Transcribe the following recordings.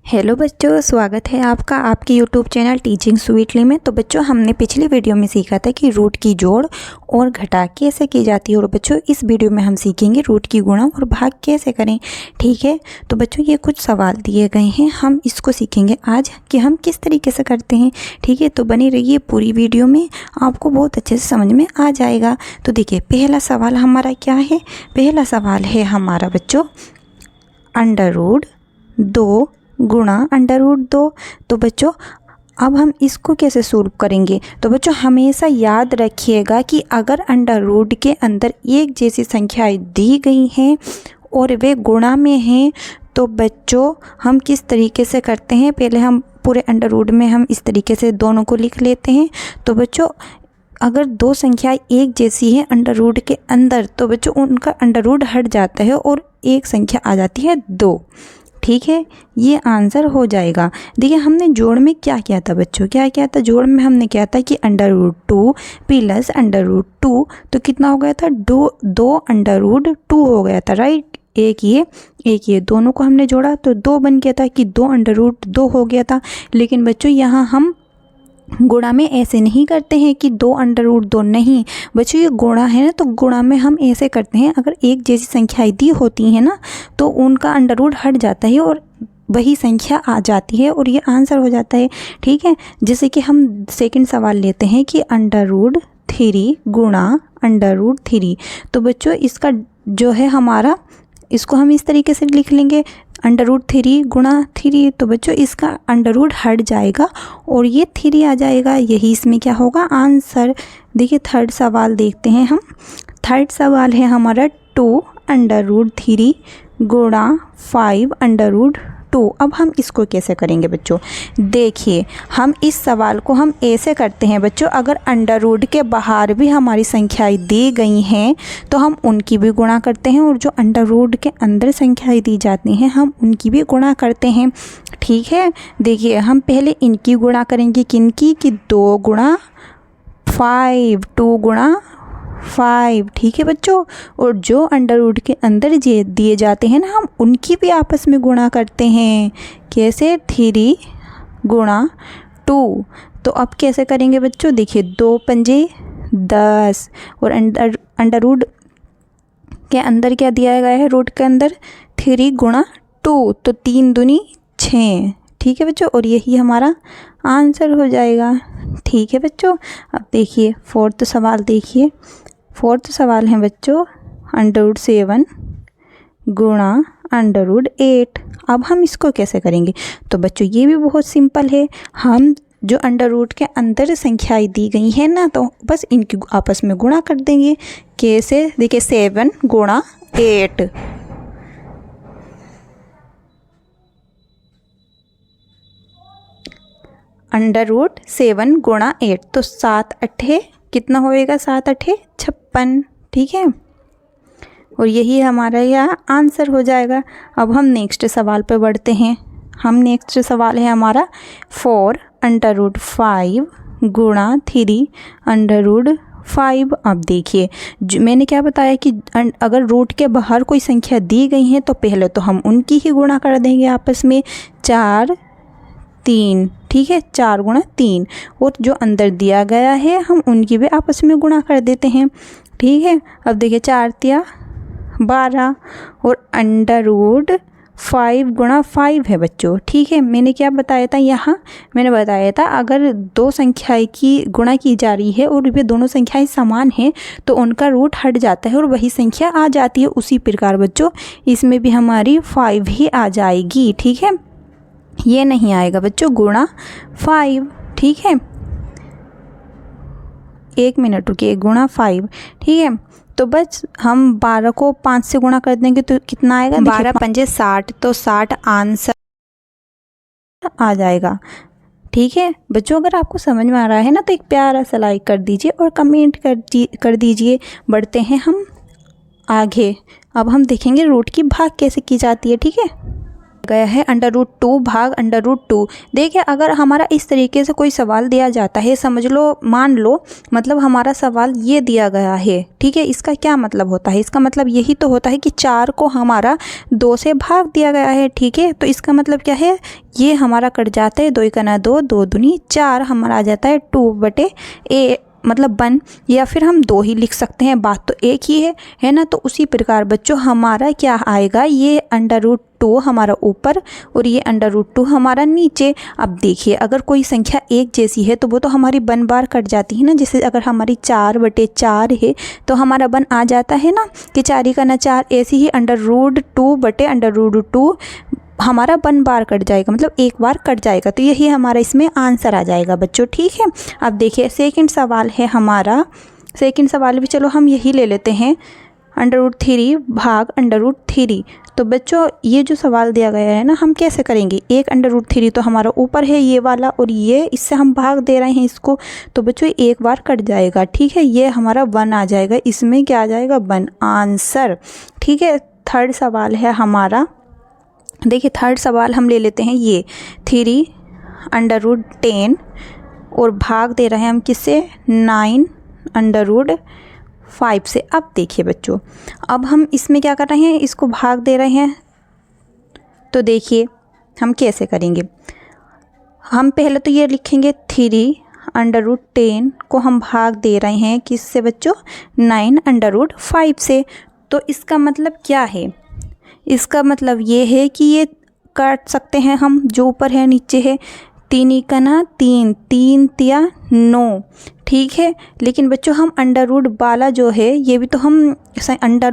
Hello बच्चों, स्वागत है आपका आपके यूट्यूब चैनल टीचिंग स्वीटली में। तो बच्चों, हमने पिछली वीडियो में सीखा था कि रूट की जोड़ और घटा कैसे की जाती है। और बच्चों, इस वीडियो में हम सीखेंगे रूट की गुणा और भाग कैसे करें। ठीक है, तो बच्चों ये कुछ सवाल दिए गए हैं, हम इसको सीखेंगे आज कि हम किस तरीके से करते हैं। ठीक है, तो बनी रहिए पूरी वीडियो में, आपको बहुत अच्छे से समझ में आ जाएगा। तो देखिए, पहला सवाल हमारा क्या है। पहला सवाल है हमारा बच्चों √2 गुणा √2। तो बच्चों, अब हम इसको कैसे सोल्व करेंगे। तो बच्चों, हमेशा याद रखिएगा कि अगर √ के अंदर एक जैसी संख्याएं दी गई हैं और वे गुणा में हैं, तो बच्चों हम किस तरीके से करते हैं। पहले हम पूरे √ में हम इस तरीके से दोनों को लिख लेते हैं। तो बच्चों, अगर दो संख्याएं एक जैसी हैं √ के अंदर, तो बच्चों उनका √ हट जाता है और एक संख्या आ जाती है 2। ठीक है, ये आंसर हो जाएगा। देखिए, हमने जोड़ में क्या किया था बच्चों, क्या किया था जोड़ में। हमने किया था कि √2 प्लस √2, तो कितना हो गया था 2 √2 हो गया था, राइट। एक ये दोनों को हमने जोड़ा तो 2 बन गया था कि 2 √2 हो गया था। लेकिन बच्चों, यहाँ हम गुणा में ऐसे नहीं करते हैं कि 2 √2 नहीं बच्चों, ये गुणा है ना, तो गुणा में हम ऐसे करते हैं, अगर एक जैसी संख्याएं दी होती हैं ना, तो उनका √ हट जाता है और वही संख्या आ जाती है और ये आंसर हो जाता है। ठीक है, जैसे कि हम सेकंड सवाल लेते हैं कि √3 गुणा √3। तो बच्चों, इसका जो है हमारा, इसको हम इस तरीके से लिख लेंगे √3 गुणा 3। तो बच्चों, इसका √ हट जाएगा और ये 3 आ जाएगा, यही इसमें क्या होगा आंसर। देखिए, थर्ड सवाल देखते हैं हम। थर्ड सवाल है हमारा 2 √3 गुणा 5 √2। अब हम इसको कैसे करेंगे बच्चों। देखिए, हम इस सवाल को हम ऐसे करते हैं बच्चों, अगर √ के बाहर भी हमारी संख्याएं दी गई हैं तो हम उनकी भी गुणा करते हैं, और जो √ के अंदर संख्याएं दी जाती हैं हम उनकी भी गुणा करते हैं। ठीक है, देखिए हम पहले इनकी गुणा करेंगे, किनकी, कि 2 गुणा 5, 2 गुणा 5। ठीक है बच्चों, और जो √ के अंदर दिए जाते हैं ना, हम उनकी भी आपस में गुणा करते हैं। कैसे, 3 गुणा 2। तो अब कैसे करेंगे बच्चों। देखिए, 2 पंजे 10 और √ के अंदर क्या दिया गया है, रूट के अंदर 3 गुणा 2, तो 3 दूनी 6। ठीक है बच्चों, और यही हमारा आंसर हो जाएगा। ठीक है बच्चों, अब देखिए फोर्थ सवाल। देखिए, फोर्थ सवाल है बच्चों √7 गुणा √8। अब हम इसको कैसे करेंगे। तो बच्चों, ये भी बहुत सिंपल है। हम जो √ के अंदर संख्याएं दी गई हैं ना, तो बस इनकी आपस में गुणा कर देंगे। कैसे, देखिए 7 गुणा 8। √7 गुणा 8, तो 7 8 कितना होएगा, 7 8 56। ठीक है, और यही हमारा यह आंसर हो जाएगा। अब हम नेक्स्ट सवाल पर बढ़ते हैं। हम नेक्स्ट सवाल है हमारा 4 √5 गुणा 3 √5। अब देखिए, मैंने क्या बताया कि अगर रूट के बाहर कोई संख्या दी गई है तो पहले तो हम उनकी ही गुणा कर देंगे आपस में। 4 3, ठीक है, 4 गुणा 3, और जो अंदर दिया गया है हम उनकी भी आपस में गुणा कर देते हैं। ठीक है, अब देखिए 4 तिया 12 और √5 गुणा 5 है बच्चों। ठीक है, मैंने क्या बताया था, यहाँ मैंने बताया था अगर दो संख्याएं की गुणा की जा रही है और वे दोनों संख्याएं समान हैं तो उनका √ हट जाता है और वही संख्या आ जाती है। उसी प्रकार बच्चों, इसमें भी हमारी 5 ही आ जाएगी। ठीक है, ये नहीं आएगा बच्चों गुणा 5। ठीक है, 1 मिनट रुकिए, गुणा 5। ठीक है, तो बस हम 12 को 5 से गुणा कर देंगे तो कितना आएगा, 12 पंजे 60, तो 60 आंसर आ जाएगा। ठीक है बच्चों, अगर आपको समझ में आ रहा है ना, तो एक प्यारा सा लाइक कर दीजिए और कमेंट कर दीजिए। बढ़ते हैं हम आगे। अब हम देखेंगे रूट की भाग कैसे की जाती है। ठीक है, गया है √2 भाग √2। देखिए अगर हमारा इस तरीके से कोई सवाल दिया जाता है, समझ लो, मान लो, मतलब हमारा सवाल ये दिया गया है, ठीक है, इसका क्या मतलब होता है? इसका मतलब यही तो होता है कि 4 को हमारा 2 से भाग दिया गया है, ठीक है। तो इसका मतलब क्या है, ये हमारा कट जाता है, 2 × 2, 2 दूनी 4, हमारा आ जाता है 2/a, मतलब 1, या फिर हम 2 ही लिख सकते हैं, बात तो एक ही है ना। तो उसी प्रकार बच्चों हमारा क्या आएगा, ये √2 हमारा ऊपर और ये √2 हमारा नीचे। अब देखिए अगर कोई संख्या एक जैसी है तो वो तो हमारी 1 बार कट जाती है ना। जैसे अगर हमारी 4/4 है तो हमारा 1 आ जाता है ना, कि 4 × 4, ऐसे ही √2/√2 हमारा 1 बार कट जाएगा, मतलब एक बार कट जाएगा। तो यही हमारा इसमें आंसर आ जाएगा बच्चों, ठीक है। अब देखिए सेकंड सवाल है हमारा, सेकंड सवाल भी चलो हम यही ले लेते हैं, √3 भाग √3। तो बच्चों ये जो सवाल दिया गया है ना, हम कैसे करेंगे, एक √3 तो हमारा ऊपर है ये वाला, और ये इससे हम भाग दे रहे हैं इसको, तो बच्चों एक बार कट जाएगा, ठीक है। ये हमारा 1 आ जाएगा, इसमें क्या आ जाएगा, 1 आंसर, ठीक है। थर्ड सवाल है हमारा, देखिए थर्ड सवाल हम ले लेते हैं ये 3 √10 और भाग दे रहे हैं हम किससे, 9 √5 से। अब देखिए बच्चों, अब हम इसमें क्या कर रहे हैं, इसको भाग दे रहे हैं। तो देखिए हम कैसे करेंगे, हम पहले तो ये लिखेंगे 3 √10 को हम भाग दे रहे हैं किससे बच्चों, 9 √5 से। तो इसका मतलब क्या है, इसका मतलब ये है कि ये काट सकते हैं हम, जो ऊपर है नीचे है, 3 × 3, 3 × 9, ठीक है। लेकिन बच्चों हम अंडर वाला जो है, ये भी तो हम अंडर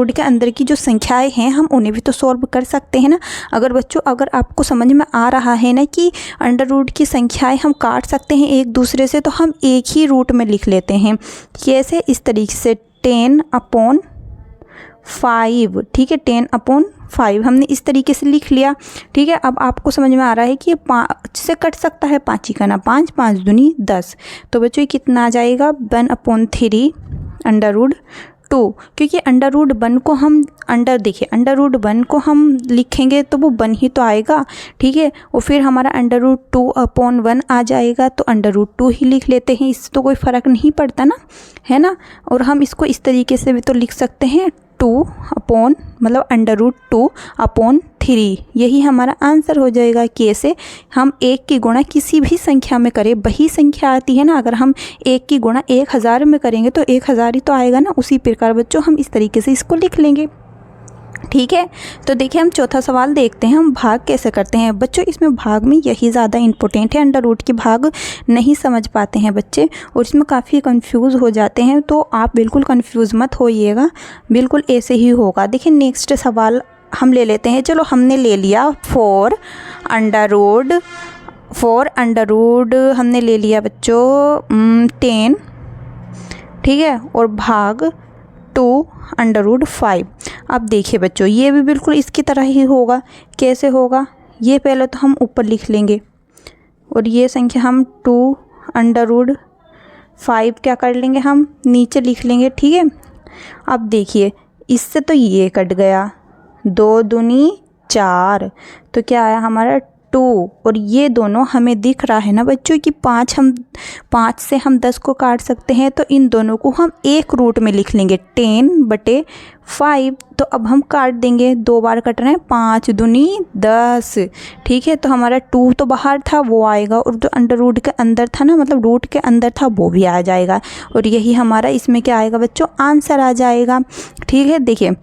के अंदर की जो संख्याएं हैं हम उन्हें भी तो सॉल्व कर सकते हैं ना। अगर बच्चों अगर आपको समझ में आ रहा है ना कि अंडर की संख्याएं हम काट सकते हैं एक दूसरे से, तो हम एक ही रूट में लिख लेते हैं। कैसे, इस तरीके से 10/5, ठीक है, 10/5 हमने इस तरीके से लिख लिया, ठीक है। अब आपको समझ में आ रहा है कि ये 5 से कट सकता है, 5 × 5, 5 दूनी 10। तो बच्चों ये कितना आ जाएगा, 1/3 √2, क्योंकि √1 को हम देखिए √1 को हम लिखेंगे तो वो 1 ही तो आएगा, ठीक है। और फिर हमारा √2/1 आ जाएगा, तो √2 ही लिख लेते हैं, इससे तो कोई फ़र्क नहीं पड़ता ना, है ना। और हम इसको इस तरीके से भी तो लिख सकते हैं, 2 मतलब √2/3, यही हमारा आंसर हो जाएगा। कैसे, हम 1 की गुणा किसी भी संख्या में करें वही संख्या आती है ना। अगर हम 1 की गुणा 1000 में करेंगे तो 1000 ही तो आएगा ना। उसी प्रकार बच्चों हम इस तरीके से इसको लिख लेंगे, ठीक है। तो देखिए हम चौथा सवाल देखते हैं, हम भाग कैसे करते हैं। बच्चों इसमें भाग में यही ज़्यादा इम्पोर्टेंट है, अंडर की भाग नहीं समझ पाते हैं बच्चे और इसमें काफ़ी कंफ्यूज हो जाते हैं। तो आप बिल्कुल कंफ्यूज मत होइएगा, बिल्कुल ऐसे ही होगा। देखिए नेक्स्ट सवाल हम ले लेते हैं, चलो हमने ले लिया 4 अंडर हमने ले लिया बच्चों 10, ठीक है, और भाग 2 √5। अब देखिए बच्चों ये भी बिल्कुल इसकी तरह ही होगा। कैसे होगा, ये पहले तो हम ऊपर लिख लेंगे और ये संख्या हम 2 √5 क्या कर लेंगे, हम नीचे लिख लेंगे, ठीक है। अब देखिए इससे तो ये कट गया, 2 दूनी 4, तो क्या आया हमारा 2, और ये दोनों हमें दिख रहा है ना बच्चों कि 5 से हम 10 को काट सकते हैं, तो इन दोनों को हम एक रूट में लिख लेंगे 10/5। तो अब हम काट देंगे, 2 बार कट रहे हैं, 5 दूनी 10, ठीक है। तो हमारा 2 तो बाहर था वो आएगा, और जो अंडर के अंदर था ना, मतलब रूट के अंदर था, वो भी आ जाएगा, और यही हमारा इसमें क्या आएगा बच्चों, आंसर आ जाएगा, ठीक है। देखिए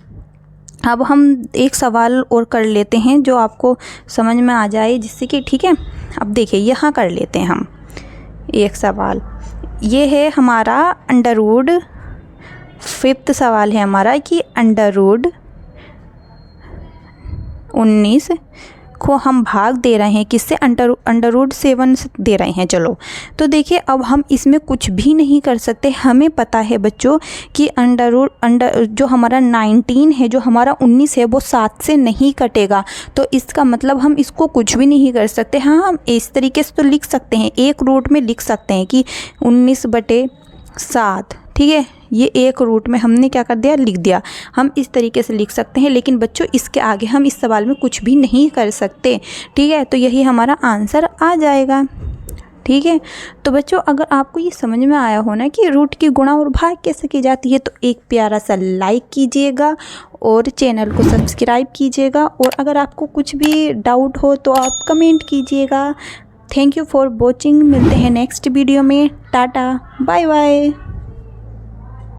अब हम एक सवाल और कर लेते हैं जो आपको समझ में आ जाए, जिससे कि, ठीक है। अब देखिए यहाँ कर लेते हैं हम एक सवाल, ये है हमारा अंडर, 5th सवाल है हमारा कि अंडर 19 को हम भाग दे रहे हैं किससे, अंडर 7 से दे रहे हैं। चलो तो देखिए अब हम इसमें कुछ भी नहीं कर सकते। हमें पता है बच्चों कि अंडर जो हमारा 19 है, जो हमारा 19 है, वो 7 से नहीं कटेगा। तो इसका मतलब हम इसको कुछ भी नहीं कर सकते। हाँ हम इस तरीके से तो लिख सकते हैं, एक रूट में लिख सकते हैं कि 19/7, ठीक है, ये एक रूट में हमने क्या कर दिया, लिख दिया। हम इस तरीके से लिख सकते हैं, लेकिन बच्चों इसके आगे हम इस सवाल में कुछ भी नहीं कर सकते। ठीक है, तो यही हमारा आंसर आ जाएगा। ठीक है, तो बच्चों अगर आपको ये समझ में आया हो ना कि रूट की गुणा और भाग कैसे की जाती है, तो एक प्यारा सा लाइक कीजिएगा और चैनल को सब्सक्राइब कीजिएगा, और अगर आपको कुछ भी डाउट हो तो आप कमेंट कीजिएगा। Thank you for watching. मिलते हैं नेक्स्ट वीडियो में। Tata, bye bye.